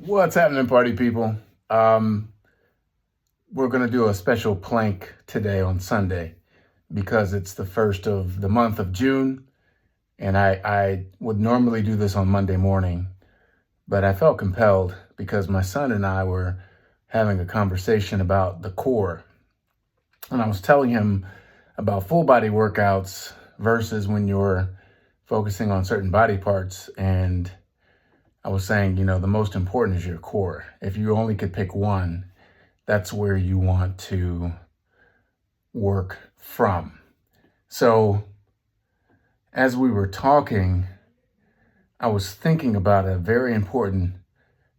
What's happening, party people? We're going to do a special plank today on Sunday because it's the first of the month of June. And I would normally do this on Monday morning, but I felt compelled because my son and I were having a conversation about the core. And I was telling him about full body workouts versus when you're focusing on certain body parts. And I was saying, the most important is your core. If you only could pick one, that's where you want to work from. So as we were talking, I was thinking about a very important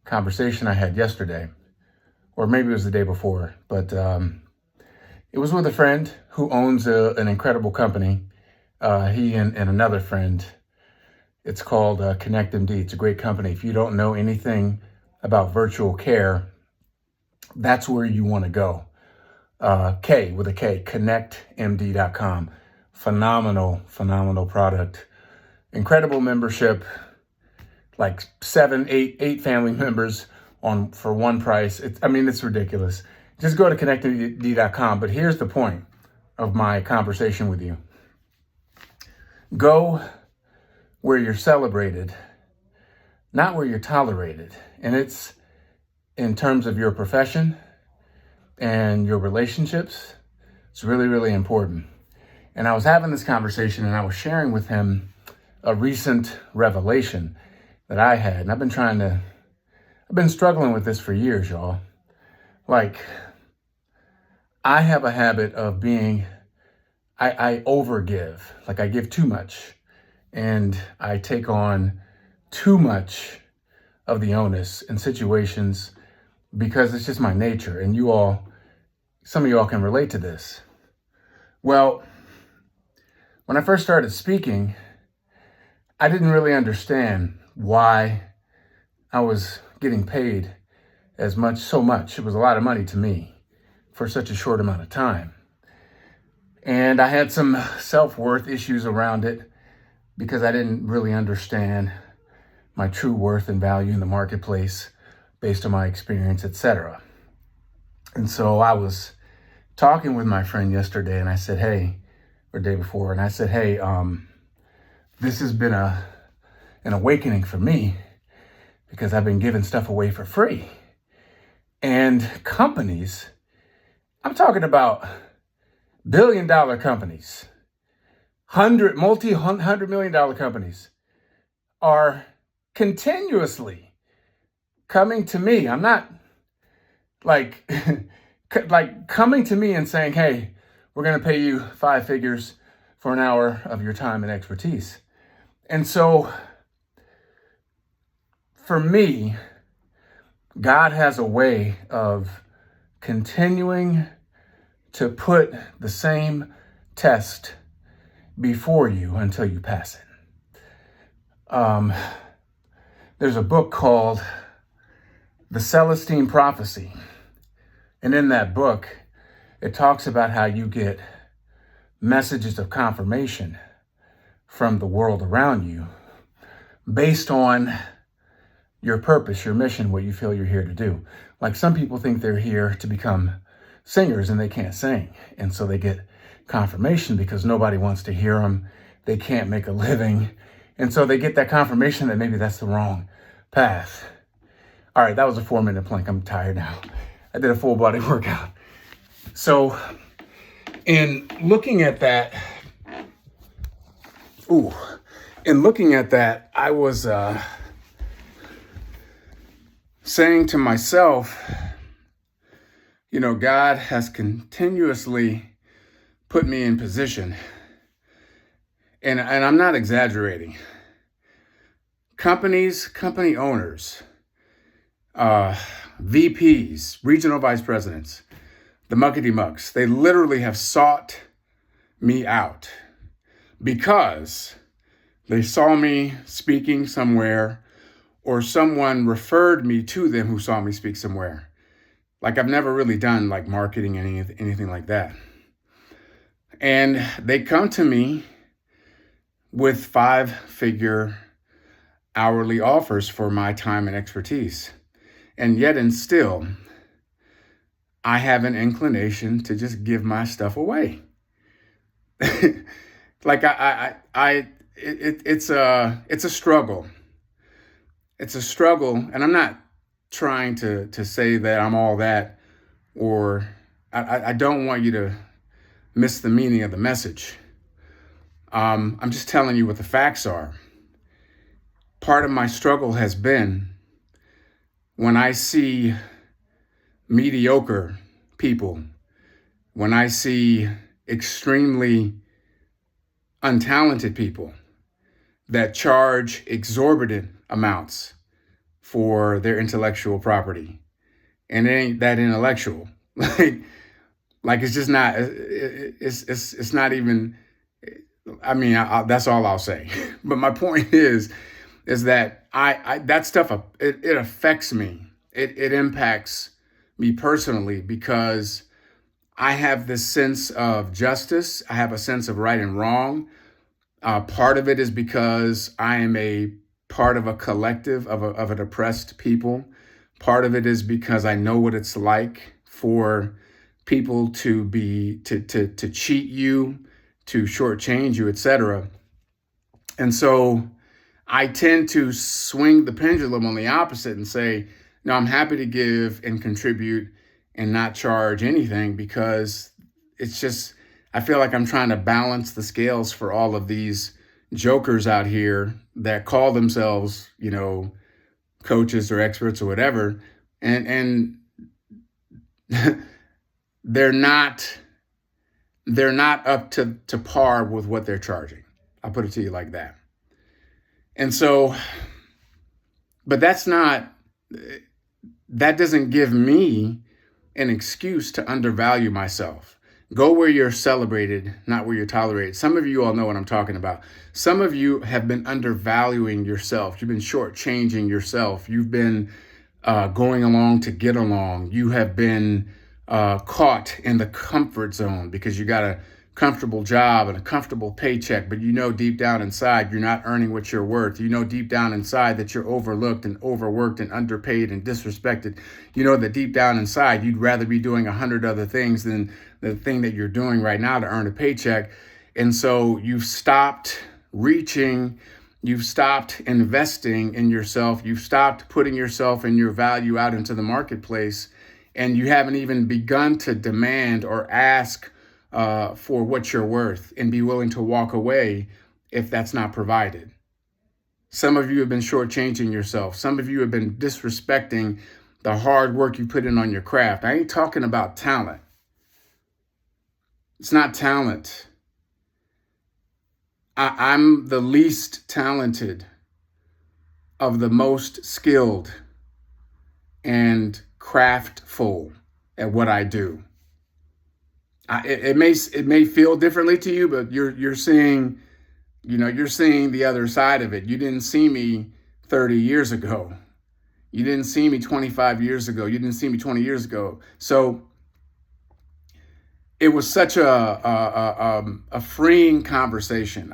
conversation I had yesterday, or maybe it was the day before, but it was with a friend who owns an incredible company. He and another friend. It's called ConnectMD. It's a great company. If you don't know anything about virtual care, that's where you want to go. K with a K, connectmd.com. Phenomenal product. Incredible membership, like eight family members for one price. It's ridiculous. Just go to connectmd.com. But here's the point of my conversation with you. Go where you're celebrated, not where you're tolerated. And it's in terms of your profession and your relationships. It's really, really important. And I was having this conversation and I was sharing with him a recent revelation that I had. And I've been struggling with this for years, y'all. Like, I have a habit of I overgive. Like, I give too much. And I take on too much of the onus in situations because it's just my nature. And some of y'all can relate to this. Well, when I first started speaking, I didn't really understand why I was getting paid so much. It was a lot of money to me for such a short amount of time. And I had some self-worth issues around it, because I didn't really understand my true worth and value in the marketplace based on my experience, etc. And so I was talking with my friend yesterday and I said, or day before, and I said, this has been an awakening for me because I've been giving stuff away for free. And companies, I'm talking about billion-dollar companies, multi-hundred million dollar companies are continuously coming to me. I'm not like coming to me and saying, hey, we're going to pay you 5 figures for an hour of your time and expertise. And so for me, God has a way of continuing to put the same test before you until you pass it. There's a book called The Celestine Prophecy. And in that book, it talks about how you get messages of confirmation from the world around you based on your purpose, your mission, what you feel you're here to do. Like, some people think they're here to become singers and they can't sing. And so they get confirmation because nobody wants to hear them. They can't make a living. And so they get that confirmation that maybe that's the wrong path. All right, that was a 4-minute plank. I'm tired now. I did a full body workout. So in looking at that, I was saying to myself, God has continuously put me in position. And I'm not exaggerating. Company owners, VPs, regional vice presidents, the muckety mucks, they literally have sought me out because they saw me speaking somewhere or someone referred me to them who saw me speak somewhere. Like, I've never really done like marketing, anything like that. And they come to me with 5-figure hourly offers for my time and expertise. And yet and still, I have an inclination to just give my stuff away. Like it's a struggle. It's a struggle, and I'm not trying to say that I'm all that, or I don't want you to miss the meaning of the message. I'm just telling you what the facts are. Part of my struggle has been when I see mediocre people, when I see extremely untalented people that charge exorbitant amounts for their intellectual property, and it ain't that intellectual. Like it's just not. It's not even. I mean, that's all I'll say. But my point is that I that stuff it affects me. It impacts me personally because I have this sense of justice. I have a sense of right and wrong. Part of it is because I am a part of a collective of an oppressed people. Part of it is because I know what it's like for people to cheat you, to shortchange you, etc. And so I tend to swing the pendulum on the opposite and say, no, I'm happy to give and contribute and not charge anything, because it's just, I feel like I'm trying to balance the scales for all of these jokers out here that call themselves, coaches or experts or whatever. And they're not up to par with what they're charging. I'll put it to you like that. And so, but that doesn't give me an excuse to undervalue myself. Go where you're celebrated, not where you're tolerated. Some of you all know what I'm talking about. Some of you have been undervaluing yourself. You've been shortchanging yourself. You've been going along to get along. You have been caught in the comfort zone because you got a comfortable job and a comfortable paycheck, but deep down inside you're not earning what you're worth. Deep down inside that you're overlooked and overworked and underpaid and disrespected. That deep down inside you'd rather be doing 100 other things than the thing that you're doing right now to earn a paycheck. And so you've stopped reaching, you've stopped investing in yourself, you've stopped putting yourself and your value out into the marketplace, and you haven't even begun to demand or ask for what you're worth and be willing to walk away if that's not provided. Some of you have been shortchanging yourself. Some of you have been disrespecting the hard work you put in on your craft. I ain't talking about talent. It's not talent. I'm the least talented of the most skilled and craftful at what I do. It may feel differently to you, but you're seeing, you're seeing the other side of it. You didn't see me 30 years ago. You didn't see me 25 years ago. You didn't see me 20 years ago. So it was such a freeing conversation.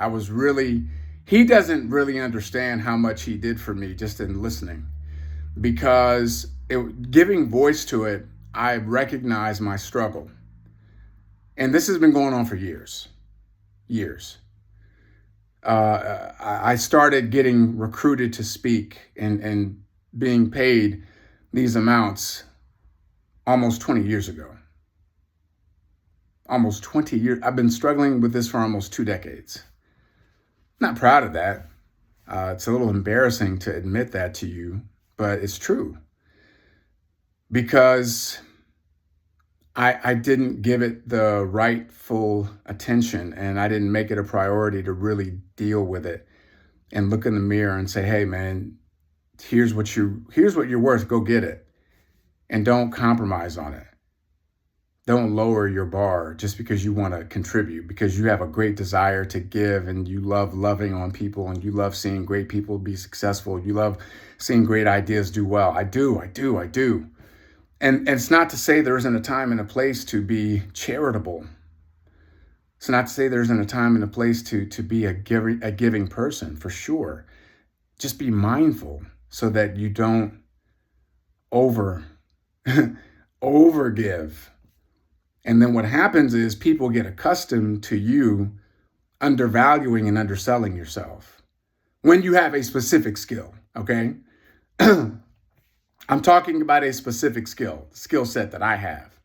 He doesn't really understand how much he did for me just in listening, because giving voice to it, I recognize my struggle. And this has been going on for years. I started getting recruited to speak and being paid these amounts almost 20 years ago. Almost 20 years. I've been struggling with this for almost 2 decades. Not proud of that. It's a little embarrassing to admit that to you, but it's true. Because I didn't give it the rightful attention, and I didn't make it a priority to really deal with it and look in the mirror and say, hey man, here's what you're worth, go get it. And don't compromise on it. Don't lower your bar just because you want to contribute, because you have a great desire to give and you love loving on people and you love seeing great people be successful. You love seeing great ideas do well. I do. And it's not to say there isn't a time and a place to be charitable. It's not to say there isn't a time and a place to be a giving person, for sure. Just be mindful so that you don't over overgive. And then what happens is people get accustomed to you undervaluing and underselling yourself when you have a specific skill, okay? I'm talking about a specific skill set that I have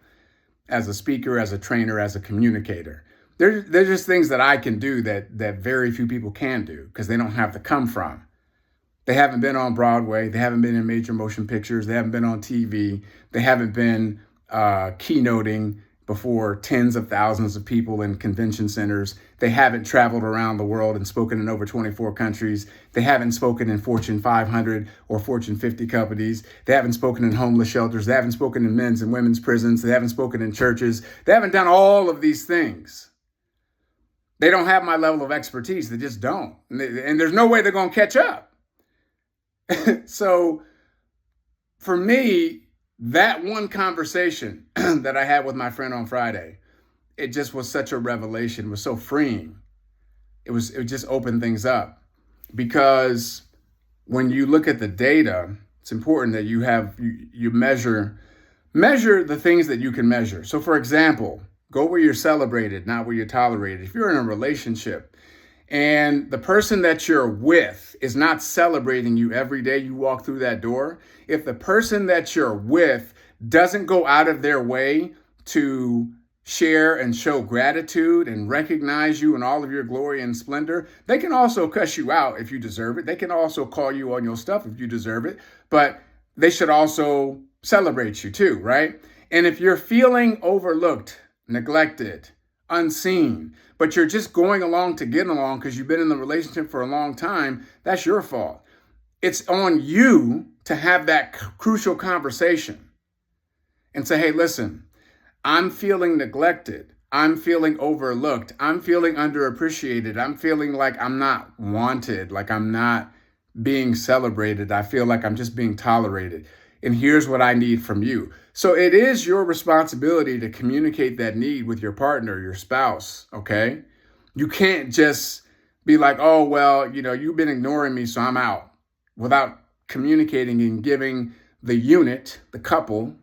as a speaker, as a trainer, as a communicator. There's just things that I can do that very few people can do because they don't have to come from. They haven't been on Broadway. They haven't been in major motion pictures. They haven't been on TV. They haven't been keynoting before tens of thousands of people in convention centers. They haven't traveled around the world and spoken in over 24 countries. They haven't spoken in Fortune 500 or Fortune 50 companies. They haven't spoken in homeless shelters. They haven't spoken in men's and women's prisons. They haven't spoken in churches. They haven't done all of these things. They don't have my level of expertise. They just don't. And there's no way they're going to catch up. So for me, that one conversation that I had with my friend on Friday, it just was such a revelation. It was so freeing. It just opened things up, because when you look at the data, it's important that you measure the things that you can measure. So for example, go where you're celebrated, not where you're tolerated. If you're in a relationship and the person that you're with is not celebrating you every day you walk through that door, if the person that you're with doesn't go out of their way to share and show gratitude and recognize you in all of your glory and splendor, they can also cuss you out if you deserve it. They can also call you on your stuff if you deserve it, but they should also celebrate you too, right? And if you're feeling overlooked, neglected, unseen, but you're just going along to get along because you've been in the relationship for a long time, that's your fault. It's on you to have that crucial conversation and say, hey, listen, I'm feeling neglected. I'm feeling overlooked. I'm feeling underappreciated. I'm feeling like I'm not wanted, like I'm not being celebrated. I feel like I'm just being tolerated. And here's what I need from you. So it is your responsibility to communicate that need with your partner, your spouse, okay? You can't just be like, oh, well, you've been ignoring me, so I'm out, without communicating and giving the unit, the couple,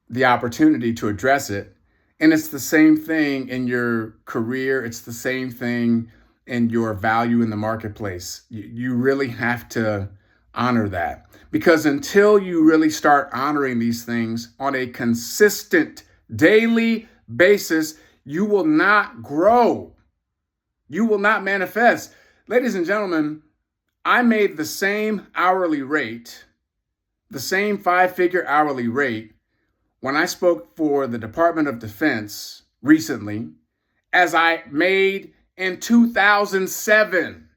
the opportunity to address it. And it's the same thing in your career. It's the same thing in your value in the marketplace. You really have to honor that, because until you really start honoring these things on a consistent daily basis, you will not grow. You will not manifest. Ladies and gentlemen, I made the same hourly rate, the same 5-figure hourly rate when I spoke for the Department of Defense recently as I made in 2007.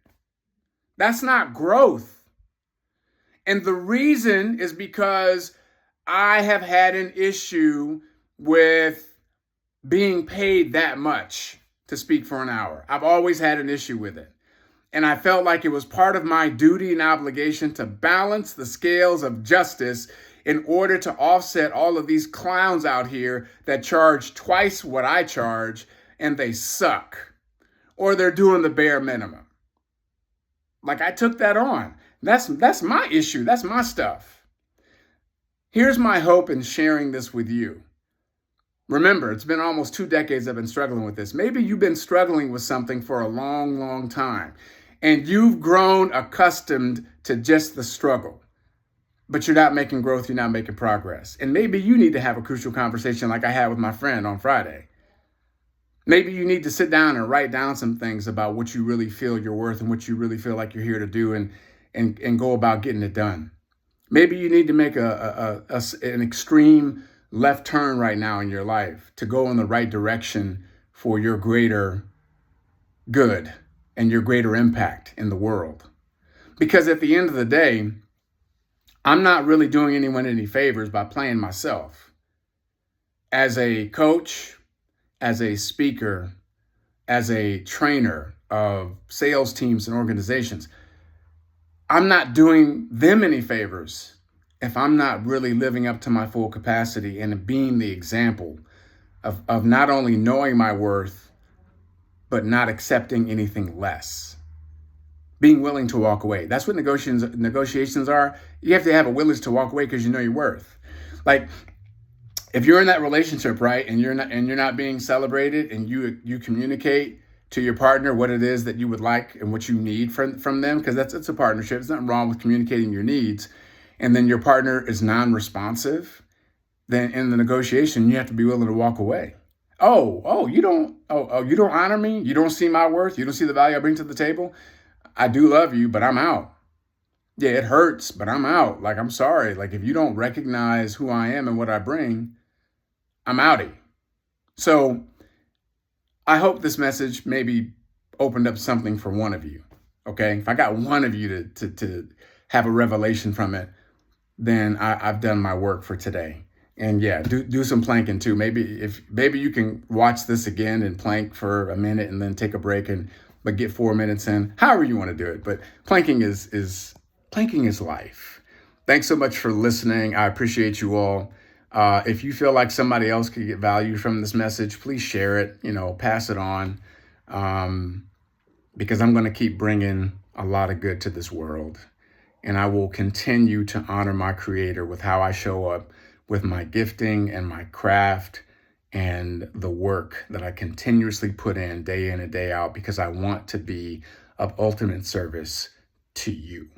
That's not growth. And the reason is because I have had an issue with being paid that much to speak for an hour. I've always had an issue with it. And I felt like it was part of my duty and obligation to balance the scales of justice in order to offset all of these clowns out here that charge twice what I charge and they suck, or they're doing the bare minimum. Like, I took that on. That's my issue. That's my stuff. Here's my hope in sharing this with you. Remember, it's been almost 2 decades I've been struggling with this. Maybe you've been struggling with something for a long, long time, and you've grown accustomed to just the struggle, but you're not making growth. You're not making progress. And maybe you need to have a crucial conversation like I had with my friend on Friday. Maybe you need to sit down and write down some things about what you really feel you're worth and what you really feel like you're here to do, and go about getting it done. Maybe you need to make an extreme left turn right now in your life to go in the right direction for your greater good and your greater impact in the world. Because at the end of the day, I'm not really doing anyone any favors by playing myself. As a coach, as a speaker, as a trainer of sales teams and organizations, I'm not doing them any favors if I'm not really living up to my full capacity and being the example of not only knowing my worth, but not accepting anything less. being willing to walk away. That's what negotiations are. You have to have a willingness to walk away because you know your worth. Like if you're in that relationship, right, and you're not being celebrated, and you communicate to your partner what it is that you would like and what you need from them, because it's a partnership. There's nothing wrong with communicating your needs, and then your partner is non-responsive, then in the negotiation you have to be willing to walk away. You don't honor me. You don't see my worth. You don't see the value I bring to the table. I do love you, but I'm out. Yeah, it hurts, but I'm out. Like, I'm sorry. Like, if you don't recognize who I am and what I bring, I'm outie. So I hope this message maybe opened up something for one of you. Okay. If I got one of you to have a revelation from it, then I've done my work for today. And yeah, do some planking too. Maybe you can watch this again and plank for a minute and then take a break but get 4 minutes in, however you want to do it. But planking is life. Thanks so much for listening. I appreciate you all. If you feel like somebody else could get value from this message, please share it, pass it on. Because I'm going to keep bringing a lot of good to this world. And I will continue to honor my Creator with how I show up with my gifting and my craft and the work that I continuously put in day and day out, because I want to be of ultimate service to you.